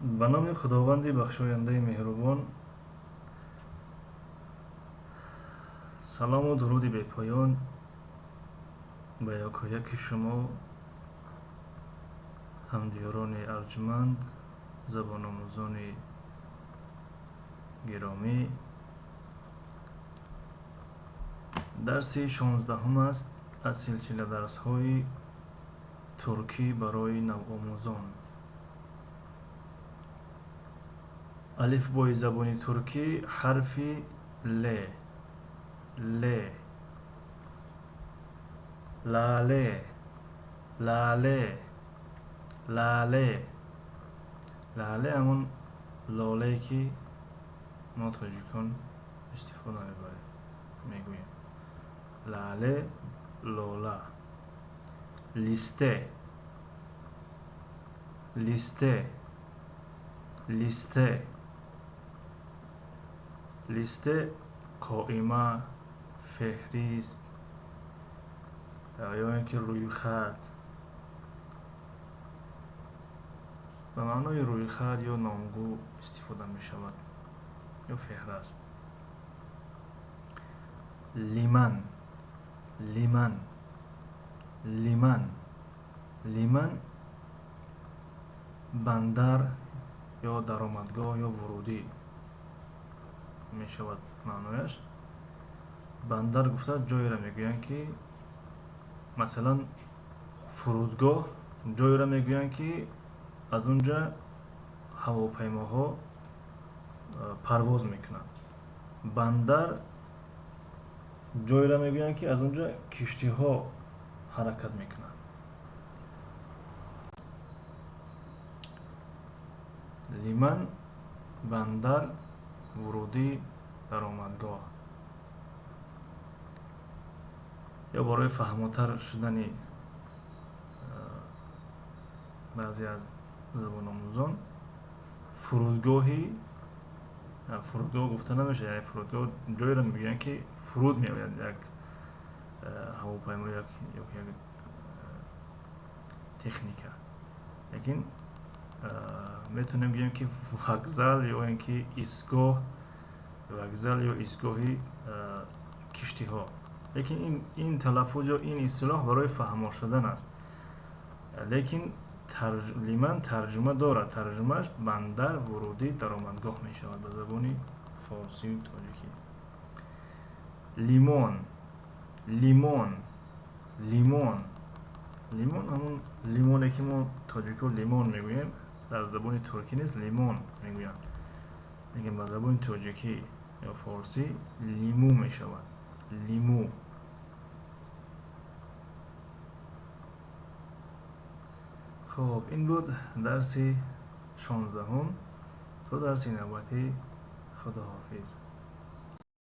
به نام خداوند بخشاینده مهربان. سلام و درود بی پایان به یک شما همدیاران ارجمند، زبان آموزان گرامی. درس 16 است از سلسله درس های ترکی برای نوآموزان. الف بای زبان ترکی حرف ل، لاله، لاله، لاله. لاله همون لاله که ما تاجیکان استفاده میگوییم. لاله، لاله. لیسته، لیسته، لیسته. لیسته قائمه، فهرست یا اینکه روی خط. به معنای روی خط یا نامگو استفاده می شود یا فهرست. لیمن، لیمن، لیمن. لیمن بندر یا درآمدگاه یا ورودی می شود معنایش. بندر گفته جایی را میگویند که مثلا فرودگاه جایی را میگویند که از اونجا هواپیماها پرواز میکنند. بندر جایی را میگویند که از اونجا کشتی ها حرکت میکنند. لیمن بندر، ورودی، درآمدگاه. یا برای فهم‌تر شدن بعضی از زبان آموزان، فرودگاهی، فرودگاه گفته نمیشه، یعنی فرودگاه جایی را میگویند که فرود میآید یک هواپیما یک تکنیکا. لیکن میتونیم بگیم که وокзал یا اینکه ایستگاه، وокзал یا ایستگاهی کشتی ها. لیکن این تلفظ یا این اصطلاح برای فهم شدن است. لیکن لیمن ترجمه دارد. ترجمهش بندر، ورودی، درآمدگاه می شود به زبان فارسی و تاجیکی. لیمون، لیمون، لیمون. لیمون همون لیمونه که ما تاجیکو لیمون میگوییم، در زبان ترکی نیست، لیمون میگویم. لیکن به زبان تاجیکی یا فارسی لیمو می شود. لیمو. خب این بود درس 16. تا درس نوبتی، خداحافظ.